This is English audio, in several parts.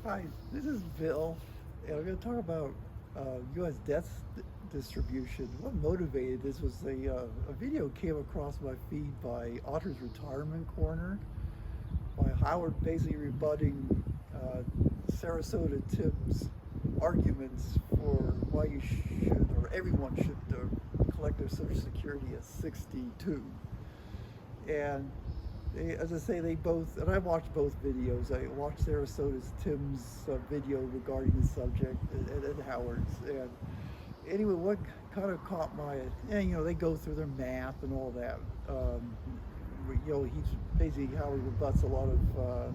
Hi, this is Bill, and I'm going to talk about U.S. death distribution. What motivated this was a video came across my feed by Otter's Retirement Corner by Howard basically rebutting Sarasota Tim's arguments for why you should, or everyone should, collect their Social Security at 62. And as I say, they both, and I watched both videos. I watched Sarasota's Tim's video regarding the subject and Howard's. And anyway, what kind of caught my, and they go through their math and all that. He's basically, Howard rebuts a lot of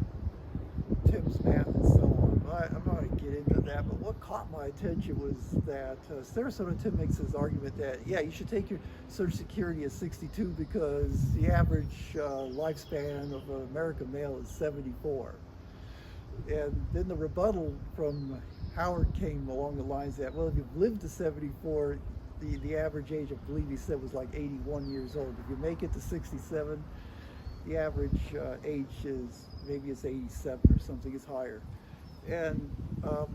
Tim's math and so on. I'm not going to get into that, but what caught my attention was that Sarasota Tim makes this argument that, yeah, you should take your Social Security at 62 because the average lifespan of an American male is 74. And then the rebuttal from Howard came along the lines that, well, if you've lived to 74, the average age, I believe he said, was like 81 years old. If you make it to 67, the average age is, maybe it's 87 or something, it's higher. And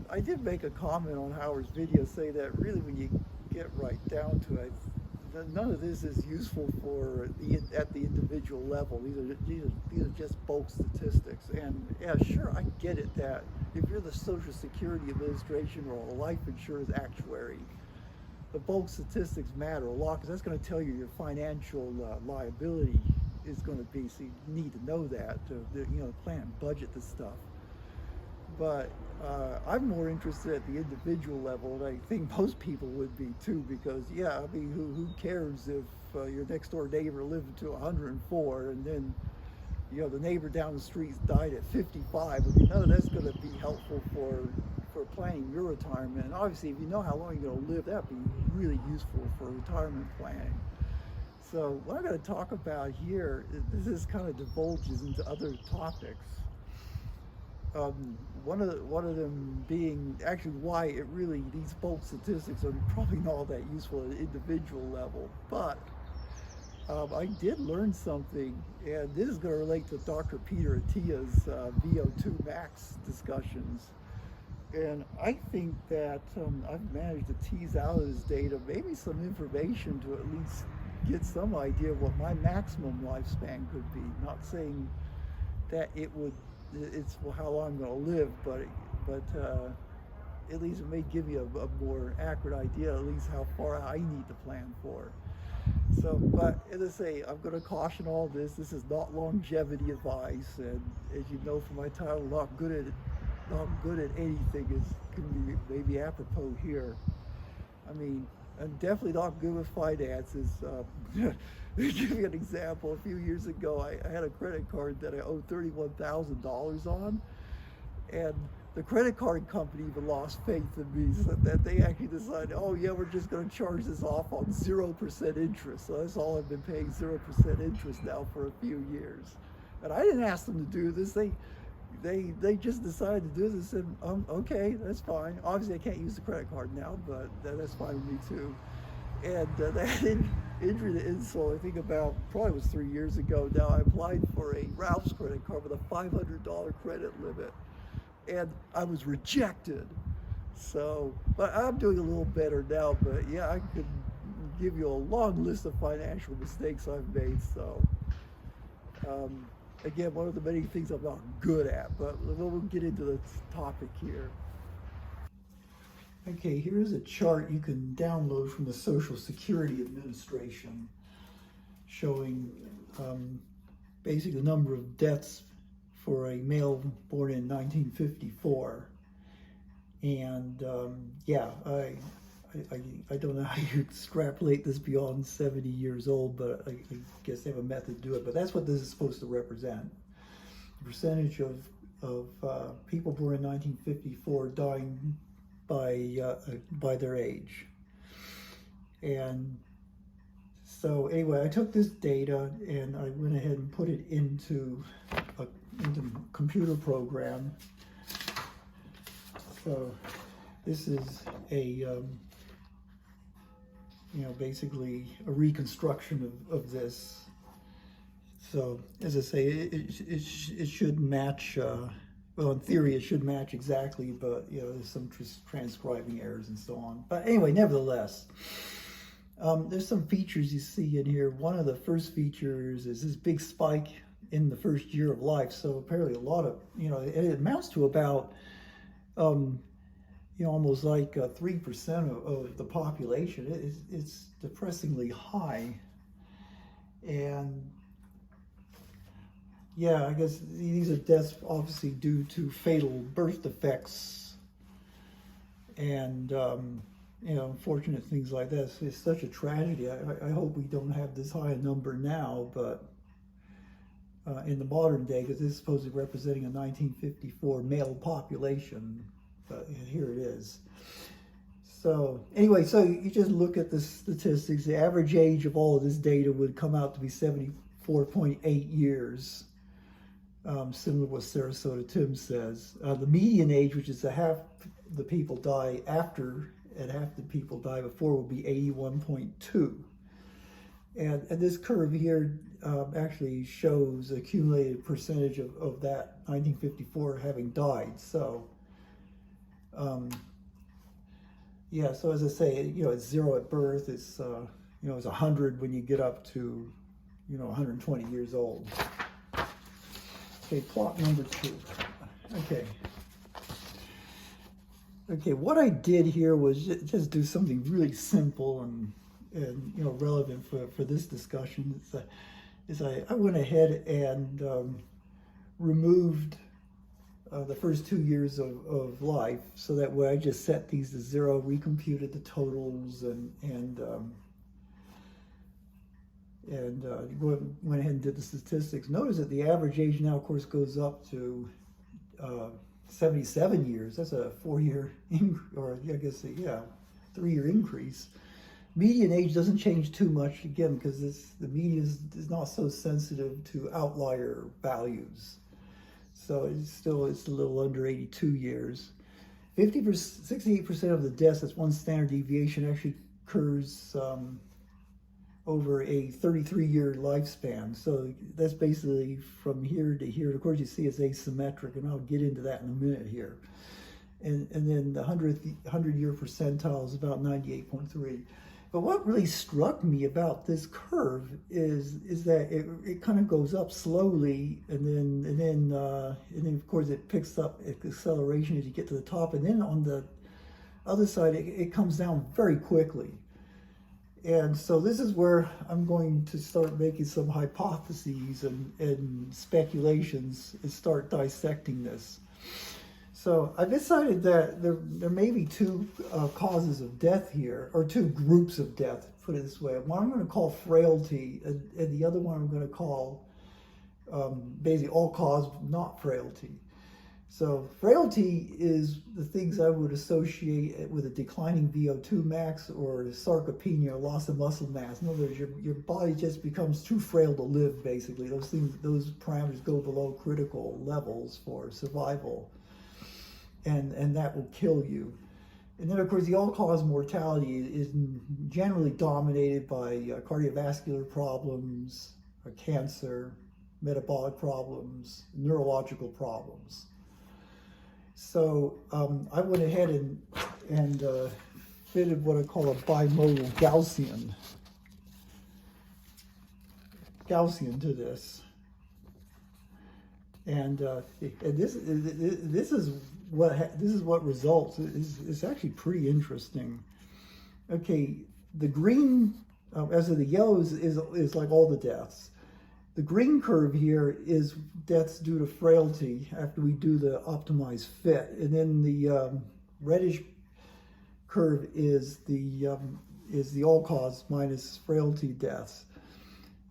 I did make a comment on Howard's video, say that really when you get right down to it, none of this is useful at the individual level. These are just bulk statistics. And yeah, sure, I get it that if you're the Social Security Administration or a life insurance actuary, the bulk statistics matter a lot because that's going to tell you your financial liability is going to be. So you need to know that to plan and budget this stuff. But I'm more interested at the individual level, and I think most people would be too, because yeah, I mean, who cares if your next door neighbor lived to 104 and then the neighbor down the street died at 55? I mean, none of that's going to be helpful for planning your retirement. And obviously, if you know how long you're going to live, that'd be really useful for retirement planning. So what I'm going to talk about here, this kind of divulges into other topics. One of them being actually why these bulk statistics are probably not all that useful at an individual level. But I did learn something, and this is going to relate to Dr. Peter Attia's VO2 max discussions. And I think that I've managed to tease out of this data maybe some information to at least get some idea of what my maximum lifespan could be. Not saying that it's how long I'm going to live, but at least it may give you a more accurate idea, at least how far I need to plan for. So, but as I say, I'm going to caution all this. This is not longevity advice, and as you know from my title, not good at anything is going to be maybe apropos here. I mean, I'm definitely not good with finances. To give you an example, a few years ago, I had a credit card that I owed $31,000 on, and the credit card company even lost faith in me, so that they actually decided, oh yeah, we're just going to charge this off on 0% interest. So that's all I've been paying, 0% interest now for a few years. And I didn't ask them to do this. They just decided to do this, and okay, that's fine. Obviously, I can't use the credit card now, but that's fine with me too. And that injury to insult, I think probably was 3 years ago now, I applied for a Ralph's credit card with a $500 credit limit, and I was rejected. So, but I'm doing a little better now, but yeah, I could give you a long list of financial mistakes I've made, so. Again, one of the many things I'm not good at, but we'll get into the topic here. Okay, here's a chart you can download from the Social Security Administration showing basically the number of deaths for a male born in 1954. And yeah, I don't know how you extrapolate this beyond 70 years old, but I guess they have a method to do it. But that's what this is supposed to represent. The percentage of people born in 1954 dying by their age. And so anyway, I took this data and I went ahead and put it into a computer program. So this is a basically a reconstruction of this. So as I say, it should match well, in theory, it should match exactly, but there's some transcribing errors and so on. But anyway, nevertheless, there's some features you see in here. One of the first features is this big spike in the first year of life. So apparently, a lot of it amounts to about almost like 3% of the population. It's depressingly high, and yeah, I guess these are deaths obviously due to fatal birth defects and, unfortunate things like that. It's such a tragedy. I hope we don't have this high a number now, but in the modern day, because this is supposedly representing a 1954 male population, but here it is. So anyway, so you just look at the statistics. The average age of all of this data would come out to be 74.8 years. Similar to what Sarasota Tim says. The median age, which is half the people die after and half the people die before, will be 81.2. And this curve here actually shows accumulated percentage of that 1954 having died. So, yeah, so as I say, it's 0 at birth. It's, it's 100 when you get up to, 120 years old. Okay, plot number 2. Okay, what I did here was just do something really simple and relevant for this discussion. I went ahead and removed the first 2 years of life, so that way I just set these to 0, recomputed the totals, and went ahead and did the statistics. Notice that the average age now, of course, goes up to 77 years. That's a 4-year, or I guess, 3-year increase. Median age doesn't change too much, again, because the median is not so sensitive to outlier values. So it's a little under 82 years. 68% of the deaths, that's one standard deviation, actually occurs over a 33-year lifespan. So that's basically from here to here. And of course, you see it's asymmetric, and I'll get into that in a minute here. And then the 100-year percentile is about 98.3. But what really struck me about this curve is that it kind of goes up slowly, and then of course it picks up acceleration as you get to the top, and then on the other side it comes down very quickly. And so this is where I'm going to start making some hypotheses and speculations and start dissecting this. So I decided that there may be 2 causes of death here, or 2 groups of death, put it this way. One I'm going to call frailty, and the other one I'm going to call basically all cause, not frailty. So frailty is the things I would associate with a declining VO2 max or sarcopenia, or loss of muscle mass. In other words, your body just becomes too frail to live, basically. Those parameters go below critical levels for survival, and that will kill you. And then, of course, the all-cause mortality is generally dominated by cardiovascular problems, cancer, metabolic problems, neurological problems. So I went ahead and fitted what I call a bimodal Gaussian to this, and this is what results. It's actually pretty interesting. Okay, the green, as of the yellow, is like all the deaths. The green curve here is deaths due to frailty after we do the optimized fit, and then the reddish curve is the all-cause minus frailty deaths.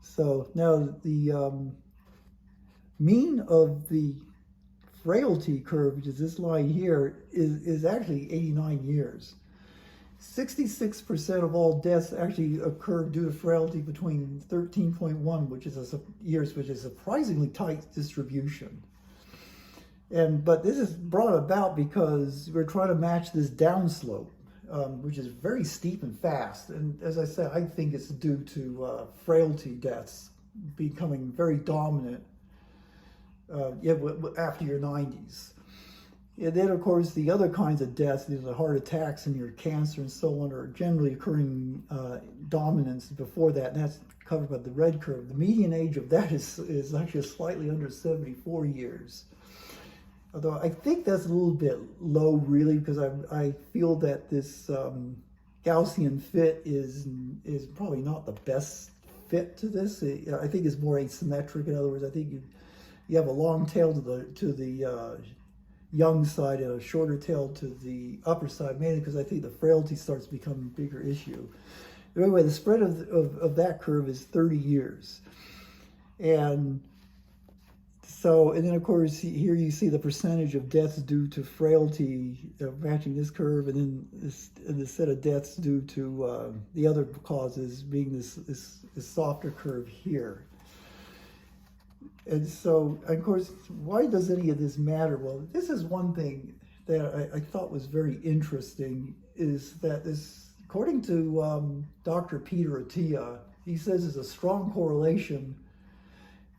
So now the mean of the frailty curve, which is this line here, is actually 89 years. 66% of all deaths actually occur due to frailty between 13.1, which is a surprisingly tight distribution. But this is brought about because we're trying to match this downslope, which is very steep and fast. And as I said, I think it's due to frailty deaths becoming very dominant after your 90s. And then, of course, the other kinds of deaths, these are heart attacks and your cancer and so on, are generally occurring dominance before that, and that's covered by the red curve. The median age of that is actually slightly under 74 years. Although I think that's a little bit low, really, because I feel that this Gaussian fit is probably not the best fit to this. I think it's more asymmetric. In other words, I think you have a long tail to the young side and a shorter tail to the upper side, mainly because I think the frailty starts becoming a bigger issue. Anyway, the spread of that curve is 30 years. And so, and then of course, here you see the percentage of deaths due to frailty matching this curve, and then the set of deaths due to the other causes being this softer curve here. And so, of course, why does any of this matter? Well, this is one thing that I thought was very interesting, is that this, according to Dr. Peter Attia, he says there's a strong correlation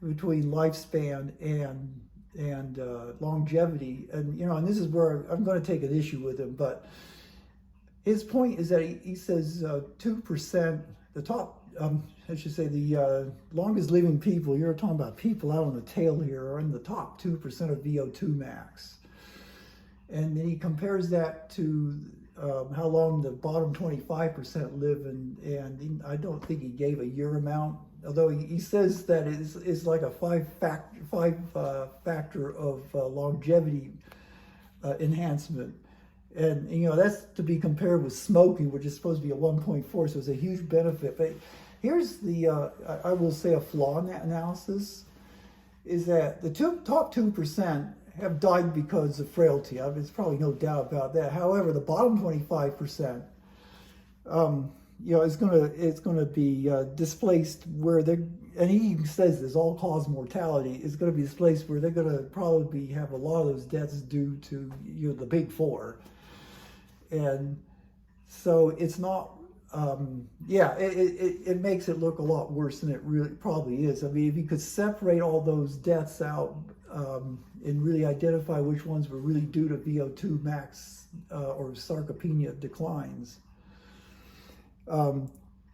between lifespan and longevity. And, you know, and this is where I'm going to take an issue with him, but his point is that he says 2%, the top, I should say the longest living people, you're talking about people out on the tail here, are in the top 2% of VO2 max. And then he compares that to how long the bottom 25% live, and I don't think he gave a year amount, although he says that it's like a five factor of longevity enhancement. And, you know, that's to be compared with smoking, which is supposed to be a 1.4, so it's a huge benefit. But here's the, I will say, a flaw in that analysis, is that the top 2% have died because of frailty. I mean, there's probably no doubt about that. However, the bottom 25%, you know, it's gonna be displaced where they're, and he even says this, all-cause mortality is going to be displaced where they're going to probably have a lot of those deaths due to, you know, the big four. And so it's not, yeah, it makes it look a lot worse than it really probably is. I mean, if you could separate all those deaths out and really identify which ones were really due to VO2 max or sarcopenia declines,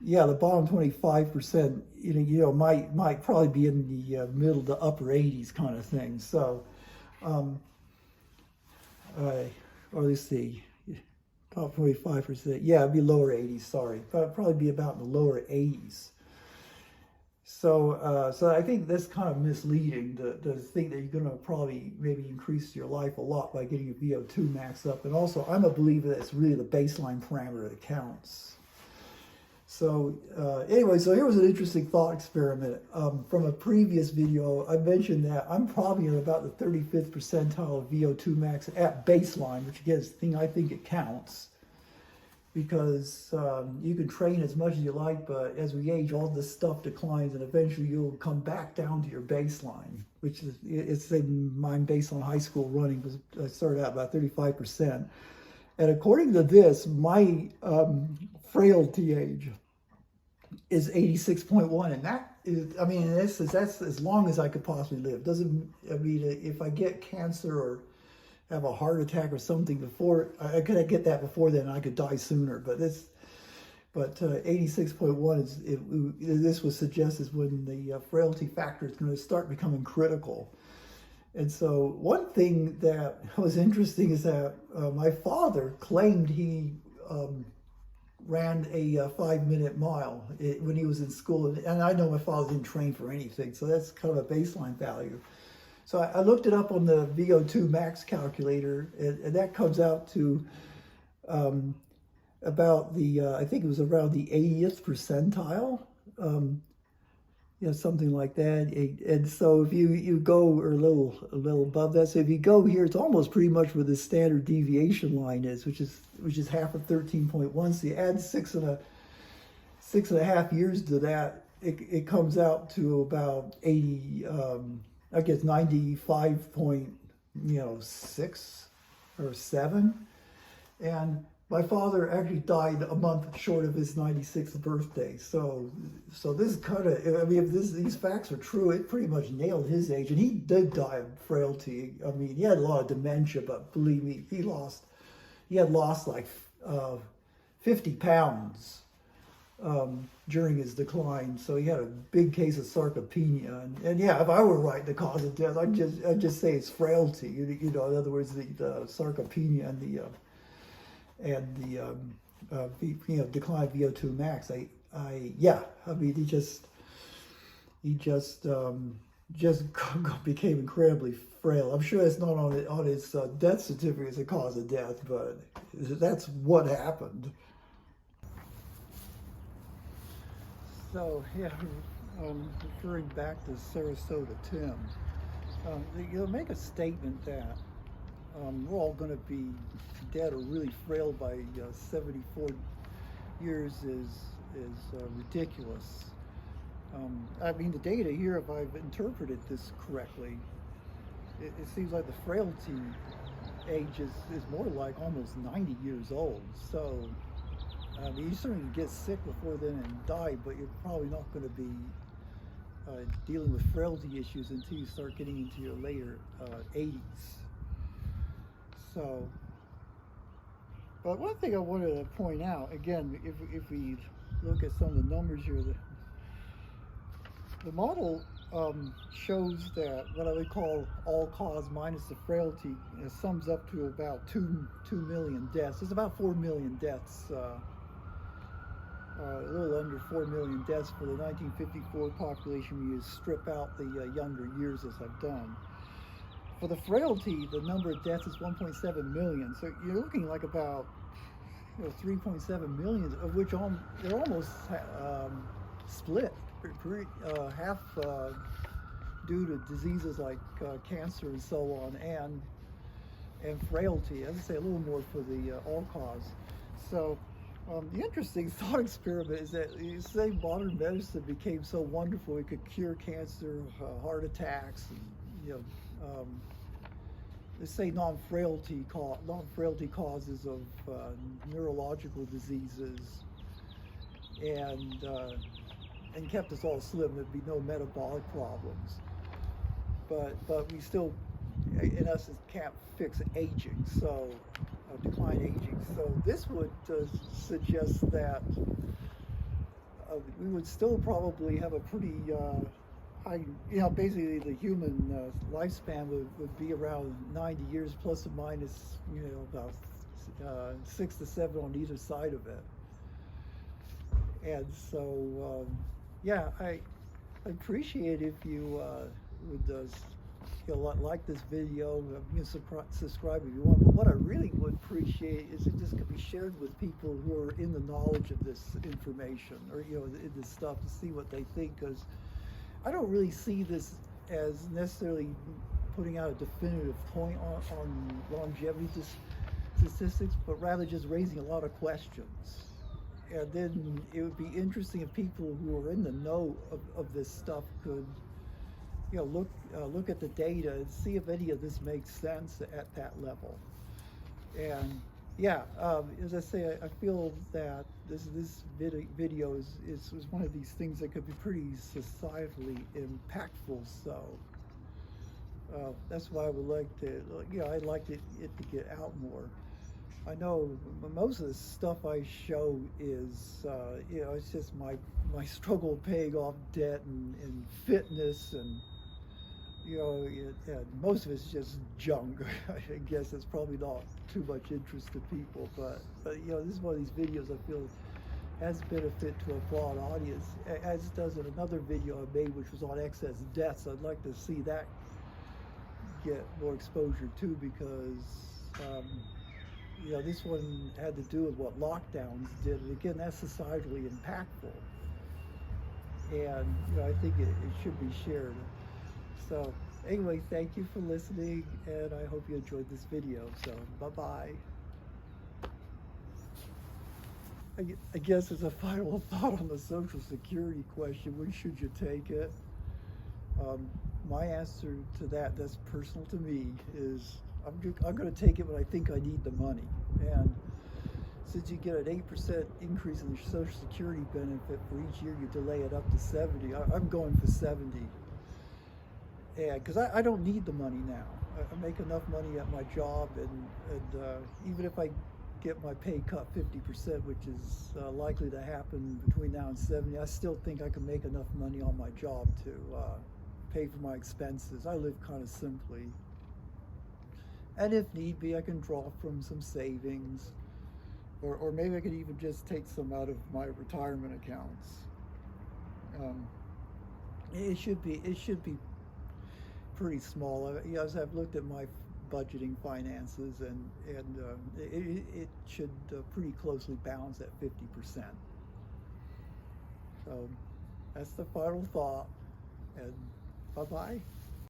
yeah, the bottom 25%, you know, might probably be in the middle to upper 80s kind of thing. So, or let's see. Top 25%, yeah, it'd be lower 80s, sorry. But probably be about in the lower 80s. So, so I think that's kind of misleading to think that you're going to probably maybe increase your life a lot by getting your VO2 max up. And also, I'm a believer that it's really the baseline parameter that counts. So anyway, so here was an interesting thought experiment. From a previous video, I mentioned that I'm probably in about the 35th percentile of VO2 max at baseline, which again is the thing I think it counts. Because you can train as much as you like, but as we age, all this stuff declines, and eventually you'll come back down to your baseline, which is, it's my baseline high school running was, I started out about 35%. And according to this, my frailty age is 86.1, and that is, I mean, that's as long as I could possibly live. Doesn't, I mean, if I get cancer or have a heart attack or something before, I could get that before then, I could die sooner. But 86.1 is, this would suggest is when the frailty factor is going to start becoming critical. And so one thing that was interesting is that my father claimed he ran a 5-minute mile when he was in school. And I know my father didn't train for anything, so that's kind of a baseline value. So I looked it up on the VO2 max calculator, and that comes out to about the, I think it was around the 80th percentile. You know, something like that. And so if you go or a little above that, so if you go here, it's almost pretty much where the standard deviation line is, which is half of 13.1. So you add six and a half years to that, it comes out to about 80. I guess 95.6 or 7, and My father actually died a month short of his 96th birthday. So this kind of, I mean, if these facts are true, it pretty much nailed his age. And he did die of frailty. I mean, he had a lot of dementia, but believe me, he had lost like 50 pounds during his decline. So he had a big case of sarcopenia. And yeah, if I were writing the cause of death, I'd just say it's frailty. You know, in other words, the sarcopenia and the decline VO2 max. Yeah, I mean, he just became incredibly frail. I'm sure it's not on his death certificate as a cause of death, but that's what happened. So yeah, referring back to Sarasota Tim, you'll make a statement that we're all going to be dead or really frail by 74 years is ridiculous. I mean, the data here, if I've interpreted this correctly, it seems like the frailty age is more like almost 90 years old. So, I mean, you certainly get sick before then and die, but you're probably not going to be dealing with frailty issues until you start getting into your later 80s. So, but one thing I wanted to point out, again, if we look at some of the numbers here, the model shows that what I would call all cause minus the frailty sums up to about 2 million deaths. It's about 4 million deaths, a little under 4 million deaths for the 1954 population when you strip out the younger years, as I've done. For the frailty, the number of deaths is 1.7 million. So you're looking like about 3.7 million, of which they're almost split, half due to diseases like cancer and so on, and frailty. As I say, a little more for the all cause. So the interesting thought experiment is that you say modern medicine became so wonderful, it could cure cancer, heart attacks, and, let's say non-frailty causes of neurological diseases, and kept us all slim. There'd be no metabolic problems. But we still, in essence, can't fix aging. So decline aging. So this would suggest that we would still probably have a pretty high, basically the human lifespan would be around 90 years plus or minus, about 6 to 7 on either side of it. And so, yeah, I appreciate if you would like this video, subscribe if you want. But what I really would appreciate is it just could be shared with people who are in the knowledge of this information, or in this stuff, to see what they think, because I don't really see this as necessarily putting out a definitive point on longevity statistics, but rather just raising a lot of questions. And then it would be interesting if people who are in the know of this stuff could, look at the data and see if any of this makes sense at that level. And yeah, as I say, I feel that this video is one of these things that could be pretty societally impactful. So that's why I would like to, I'd like it to get out more. I know most of the stuff I show is, it's just my struggle paying off debt and fitness, and most of it's just junk. I guess it's probably not too much interest to people, but this is one of these videos I feel has benefit to a broad audience, as does in another video I made, which was on excess deaths. I'd like to see that get more exposure too, because this one had to do with what lockdowns did, and again, that's societally impactful, and I think it should be shared. So anyway, thank you for listening, and I hope you enjoyed this video. So bye-bye. I guess as a final thought on the Social Security question, when should you take it? My answer to that's personal to me, is I'm going to take it when I think I need the money. And since you get an 8% increase in your Social Security benefit for each year you delay it up to 70, I'm going for 70. And because I don't need the money now. I make enough money at my job, and even if I get my pay cut 50%, which is likely to happen between now and 70, I still think I can make enough money on my job to pay for my expenses. I live kind of simply. And if need be, I can draw from some savings, or maybe I could even just take some out of my retirement accounts. It should be pretty small. As I've looked at my budgeting finances, and it should pretty closely balance at 50%. So that's the final thought, and bye-bye.